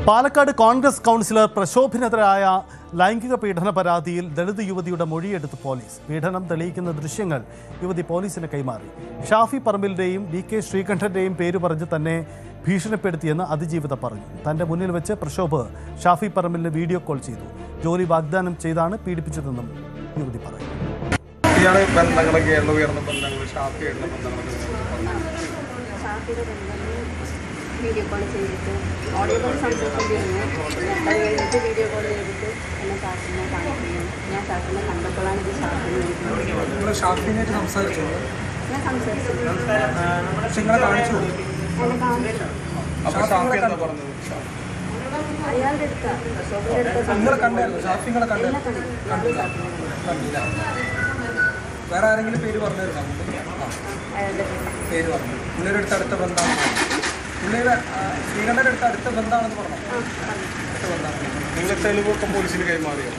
Palakkad Congress councillor പ്രശോഭിനെതിരായ ലൈംഗിക പീഡന പരാതിയിൽ ദളിത് യുവതിയുടെ മൊഴിയെടുത്ത് പോലീസ്. പീഡനം തെളിയിക്കുന്ന ദൃശ്യങ്ങൾ യുവതി പോലീസിന് കൈമാറി. ഷാഫി പറമ്പിലിന്റെയും VK ശ്രീകണ്ഠന്റെയും പേര് പറഞ്ഞ് തന്നെ ഭീഷണിപ്പെടുത്തിയെന്ന് അതിജീവിത പറഞ്ഞു. തന്റെ മുന്നിൽ വെച്ച് പ്രശോഭ് ഷാഫി പറമ്പിലിന് വീഡിയോ കോൾ ചെയ്തു. ജോലി വാഗ്ദാനം ചെയ്താണ് പീഡിപ്പിച്ചതെന്നും യുവതി പറഞ്ഞു. വീഡിയോ കോൾ ചെയ്തിട്ട് ഓഡിയോ കോൾ സംസാരിച്ചിരുന്നു. അത് കഴിഞ്ഞിട്ട് വീഡിയോ കോൾ ചെയ്തിട്ട് എന്നെ ഷാഫിനെ കാണിക്കുന്നു. ഞാൻ ഷാഫിനെ കണ്ടപ്പോഴാണ് ഇത് ഷാഫിനെ ഷാഫിനായിട്ട് സംസാരിച്ചു. ഞാൻ സംസാരിച്ചു. നിങ്ങളെ കാണിച്ചു. എന്നെ കാണിച്ചു. അയാളുടെ അടുത്താണ് നിങ്ങളെ കണ്ടായിരുന്നു. ഷാഫിങ്ങളെ കണ്ടില്ല. വേറെ ആരെങ്കിലും പേര് പറഞ്ഞിരുന്നോ? പേര് പറഞ്ഞു. പുള്ളിയുടെ അടുത്ത് അടുത്ത ബന്ധമാണ്. പുള്ളിയുടെ ശ്രീകണ്ഠന്റെ അടുത്ത് അടുത്ത ബന്ധമാണെന്ന് പറഞ്ഞു. അടുത്ത ബന്ധമാണ്. നിങ്ങൾ തെളിവൊക്കെ പോലീസിന് കൈമാറിയോ?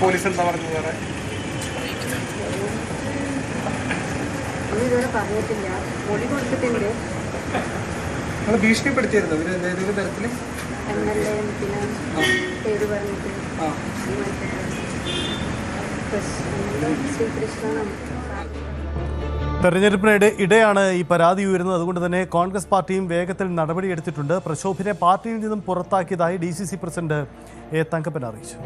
പോലീസ് എന്താ പറഞ്ഞു? വേറെ ഇതുവരെ പറഞ്ഞിട്ടില്ല. മൊഴി കൊടുത്തിട്ടുണ്ട്. നിങ്ങൾ ഭീഷണിപ്പെടുത്തിയിരുന്നു ഇവര് ഏതെങ്കിലും തരത്തിൽ? MLA പിന്നെ പേര് പറഞ്ഞിട്ട് ശ്രീകൃഷ്ണനാണ്. തെരഞ്ഞെടുപ്പിനിടെ ഇടെയാണ് ഈ പരാതി ഉയരുന്നത്. അതുകൊണ്ട് തന്നെ കോൺഗ്രസ് പാർട്ടിയും വേഗത്തിൽ നടപടിയെടുത്തിട്ടുണ്ട്. പ്രശോഭിനെ പാർട്ടിയിൽ നിന്നും പുറത്താക്കിയതായി DCC പ്രസിഡന്റ് A. തങ്കപ്പൻ അറിയിച്ചു.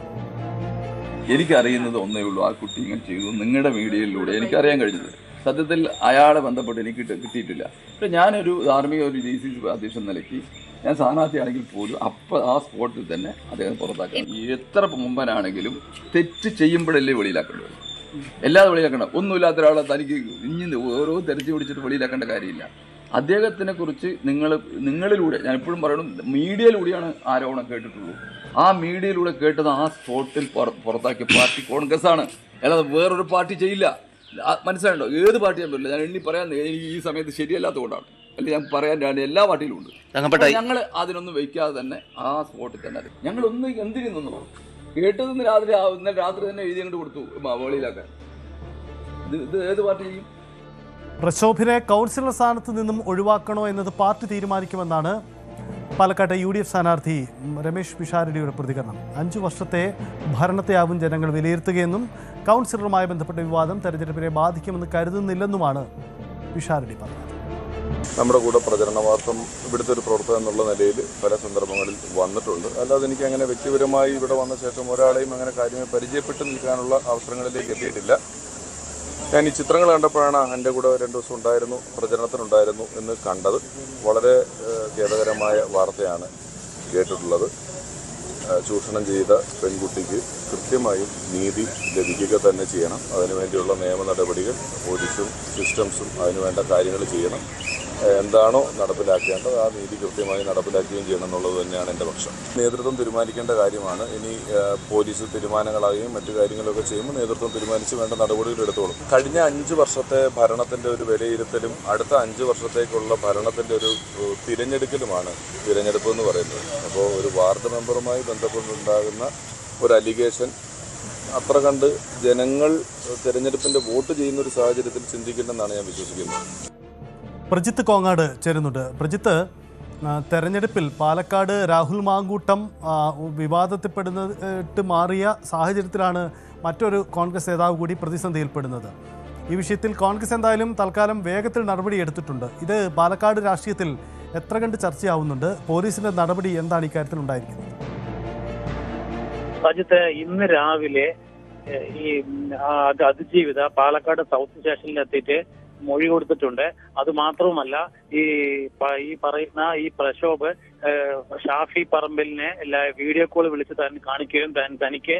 എനിക്കറിയുന്നത് ഒന്നേ ഉള്ളൂ, ആ കുട്ടി ഇങ്ങനെ ചെയ്തു. നിങ്ങളുടെ മീഡിയയിലൂടെ എനിക്കറിയാൻ കഴിഞ്ഞത്. സത്യത്തിൽ അയാളെ ബന്ധപ്പെട്ട് എനിക്ക് കിട്ടിയിട്ടില്ല. പക്ഷേ ഞാനൊരു ധാർമ്മിക ഒരു DCC അധ്യക്ഷൻ നിലയ്ക്ക് ഞാൻ സ്ഥാനാർത്ഥിയാണെങ്കിൽ പോലും ആ സ്പോട്ടിൽ തന്നെ അദ്ദേഹം പുറത്താക്കണം. എത്ര മുമ്പനാണെങ്കിലും തെറ്റ് ചെയ്യുമ്പോഴല്ലേ വെളിയിലാക്കേണ്ടത്, എല്ലാതെ വെളിയിലാക്കണം. ഒന്നുമില്ലാത്ത ഒരാളെ തനിക്ക് ഇനി ഓരോ തെരഞ്ഞു പിടിച്ചിട്ട് വെളിയിലാക്കേണ്ട കാര്യമില്ല. അദ്ദേഹത്തിനെ കുറിച്ച് നിങ്ങളിലൂടെ, ഞാൻ എപ്പോഴും പറയണം, മീഡിയയിലൂടെയാണ് ആരോപണം കേട്ടിട്ടുള്ളൂ. ആ മീഡിയയിലൂടെ കേട്ടത് ആ സ്പോട്ടിൽ പുറത്താക്കിയ പാർട്ടി കോൺഗ്രസ് ആണ്, അല്ലാതെ വേറൊരു പാർട്ടി ചെയ്യില്ല. മനസ്സിലാണ്ടോ? ഏത് പാർട്ടിയാൻ പറ്റില്ല. ഞാൻ എണ്ണി പറയാൻ ഈ സമയത്ത് ശരിയല്ലാത്തതുകൊണ്ടാണ്. അല്ലെങ്കിൽ ഞാൻ പറയാൻ എല്ലാ പാർട്ടിയിലും ഉണ്ട്. ഞങ്ങൾ അതിനൊന്നും വയ്ക്കാതെ തന്നെ ആ സ്പോട്ടിൽ തന്നെ ഞങ്ങളൊന്നും എന്തിനു കേട്ടത് ഇന്നലെ രാത്രി തന്നെ എഴുതി അങ്ങോട്ട് കൊടുത്തു വെളിയിലാക്കാൻ. ഇത് ഏത് പാർട്ടി ചെയ്യും? പ്രശോഭിനെ കൗൺസിലർ സ്ഥാനത്ത് നിന്നും ഒഴിവാക്കണോ എന്നത് പാർട്ടി തീരുമാനിക്കുമെന്നാണ് പാലക്കാട്ടെ UDF സ്ഥാനാർത്ഥി രമേശ് പിഷാരടിയുടെ പ്രതികരണം. 5 വർഷത്തെ ഭരണത്തെയാവും ജനങ്ങൾ വിലയിരുത്തുകയെന്നും കൗൺസിലറുമായി ബന്ധപ്പെട്ട വിവാദം തെരഞ്ഞെടുപ്പിനെ ബാധിക്കുമെന്ന് കരുതുന്നില്ലെന്നുമാണ് പിഷാരടി പറഞ്ഞത്. നമ്മുടെ കൂടെ പ്രചരണമാർത്ഥം ഇവിടുത്തെ ഒരു പ്രവർത്തകൻ എന്നുള്ള നിലയിൽ പല സന്ദർഭങ്ങളിൽ വന്നിട്ടുണ്ട്. അല്ലാതെ എനിക്ക് അങ്ങനെ വ്യക്തിപരമായി ഇവിടെ വന്ന ശേഷം ഒരാളെയും അങ്ങനെ കാര്യമായി പരിചയപ്പെട്ട് നിൽക്കാനുള്ള അവസരങ്ങളിലേക്ക് എത്തിയിട്ടില്ല. ഞാൻ ഈ ചിത്രങ്ങൾ കണ്ടപ്പോഴാണ് എൻ്റെ കൂടെ 2 ദിവസം ഉണ്ടായിരുന്നു, പ്രചരണത്തിനുണ്ടായിരുന്നു എന്ന് കണ്ടത്. വളരെ ഖേദകരമായ വാർത്തയാണ് കേട്ടിട്ടുള്ളത്. ചൂഷണം ചെയ്ത പെൺകുട്ടിക്ക് കൃത്യമായും നീതി ലഭിക്കുക തന്നെ ചെയ്യണം. അതിനുവേണ്ടിയുള്ള നിയമ നടപടികൾ പോലീസും സിസ്റ്റംസും അതിനുവേണ്ട കാര്യങ്ങൾ ചെയ്യണം. എന്താണോ നടപ്പിലാക്കേണ്ടത് ആ നീതി കൃത്യമായി നടപ്പിലാക്കുകയും ചെയ്യണം എന്നുള്ളത് തന്നെയാണ് എൻ്റെ പക്ഷം. നേതൃത്വം തീരുമാനിക്കേണ്ട കാര്യമാണ്. ഇനി പോലീസ് തീരുമാനങ്ങളാകുകയും മറ്റു കാര്യങ്ങളൊക്കെ ചെയ്യുമ്പോൾ നേതൃത്വം തീരുമാനിച്ച് വേണ്ട നടപടികൾ എടുത്തോളും. കഴിഞ്ഞ 5 വർഷത്തെ ഭരണത്തിൻ്റെ ഒരു വിലയിരുത്തലും അടുത്ത 5 വർഷത്തേക്കുള്ള ഭരണത്തിൻ്റെ ഒരു തിരഞ്ഞെടുക്കലുമാണ് തിരഞ്ഞെടുപ്പ് എന്ന് പറയുന്നത്. അപ്പോൾ ഒരു വാർഡ് മെമ്പറുമായി ബന്ധപ്പെട്ടുണ്ടാകുന്ന ഒരു അലിഗേഷൻ അത്ര കണ്ട് ജനങ്ങൾ തിരഞ്ഞെടുപ്പിൻ്റെ വോട്ട് ചെയ്യുന്ന ഒരു സാഹചര്യത്തിൽ ചിന്തിക്കേണ്ടെന്നാണ് ഞാൻ വിശ്വസിക്കുന്നത്. പ്രജിത്ത് കോങ്ങാട് ചേരുന്നുണ്ട്. പ്രജിത്ത്, തെരഞ്ഞെടുപ്പിൽ പാലക്കാട് രാഹുൽ മാങ്കൂട്ടം വിവാദത്തിൽപ്പെടുന്നിട്ട് മാറിയ സാഹചര്യത്തിലാണ് മറ്റൊരു കോൺഗ്രസ് നേതാവ് കൂടി പ്രതിസന്ധിയിൽപ്പെടുന്നത്. ഈ വിഷയത്തിൽ കോൺഗ്രസ് എന്തായാലും തൽക്കാലം വേഗത്തിൽ നടപടി എടുത്തിട്ടുണ്ട്. ഇത് പാലക്കാട് രാഷ്ട്രീയത്തിൽ എത്ര കണ്ട് ചർച്ചയാവുന്നുണ്ട്? പോലീസിന്റെ നടപടി എന്താണ് ഇക്കാര്യത്തിൽ ഉണ്ടായിരിക്കുന്നത്? അജിത്ത്, ഇന്ന് രാവിലെ ഈ അതിജീവിത പാലക്കാട് സൗത്ത് സ്റ്റേഷനിലെത്തിയിട്ട് മൊഴി കൊടുത്തിട്ടുണ്ട്. അത് മാത്രവുമല്ല, ഈ പറയുന്ന ഈ പ്രശോഭ് ഷാഫി പറമ്പിലിനെ വീഡിയോ കോൾ വിളിച്ച് കാണിക്കുകയും തനിക്ക്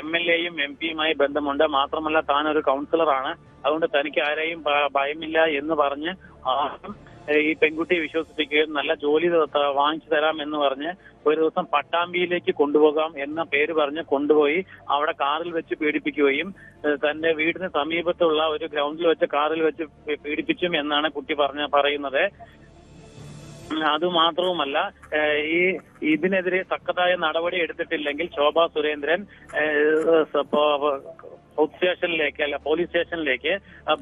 MLAയും MP യുമായി ബന്ധമുണ്ട്, മാത്രമല്ല താൻ ഒരു കൗൺസിലറാണ്, അതുകൊണ്ട് തനിക്ക് ആരെയും ഭയമില്ല എന്ന് പറഞ്ഞ് ഈ പെൺകുട്ടിയെ വിശ്വസിപ്പിക്കുകയും നല്ല ജോലി വാങ്ങിച്ചു തരാം എന്ന് പറഞ്ഞ് ഒരു ദിവസം പട്ടാമ്പിയിലേക്ക് കൊണ്ടുപോകാം എന്ന പേര് പറഞ്ഞ് കൊണ്ടുപോയി അവിടെ കാറിൽ വെച്ച് പീഡിപ്പിക്കുകയും തന്റെ വീടിന് സമീപത്തുള്ള ഒരു ഗ്രൗണ്ടിൽ വെച്ച് കാറിൽ വെച്ച് പീഡിപ്പിച്ചും എന്നാണ് കുട്ടി പറയുന്നത്. അതുമാത്രവുമല്ല, ഇതിനെതിരെ തക്കതായ നടപടി എടുത്തിട്ടില്ലെങ്കിൽ ശോഭാ സുരേന്ദ്രൻ സൗത്ത് സ്റ്റേഷനിലേക്ക് അല്ല പോലീസ് സ്റ്റേഷനിലേക്ക്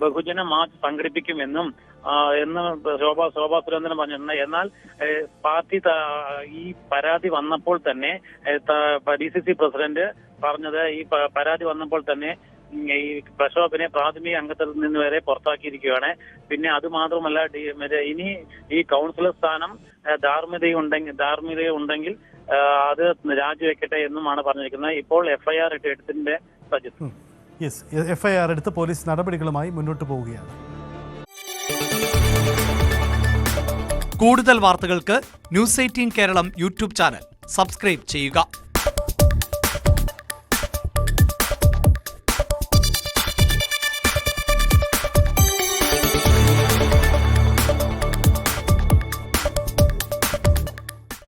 ബഹുജന മാർച്ച് സംഘടിപ്പിക്കുമെന്നും എന്ന് ശോഭാ സുരേന്ദ്രൻ പറഞ്ഞിട്ടുണ്ട്. എന്നാൽ പാർട്ടി ഈ പരാതി വന്നപ്പോൾ തന്നെ DCC പ്രസിഡന്റ് പറഞ്ഞത് ഈ പരാതി വന്നപ്പോൾ തന്നെ ഈ പ്രക്ഷോഭനെ പ്രാഥമിക അംഗത്തിൽ നിന്ന് വരെ പുറത്താക്കിയിരിക്കുകയാണ്. പിന്നെ അത് മാത്രമല്ല ഇനി ഈ കൗൺസിലർ സ്ഥാനം ധാർമ്മികതയുണ്ടെങ്കിൽ അത് രാജിവെക്കട്ടെ എന്നുമാണ് പറഞ്ഞിരിക്കുന്നത്. ഇപ്പോൾ FIR എടുത്തിന്റെ സജിത്ത്. യെസ്, FIR എടുത്ത് പോലീസ് നടപടികളുമായി മുന്നോട്ട് പോവുകയാണ്. കൂടുതൽ വാർത്തകൾക്ക് News 18 Keralam YouTube channel subscribe ചെയ്യുക.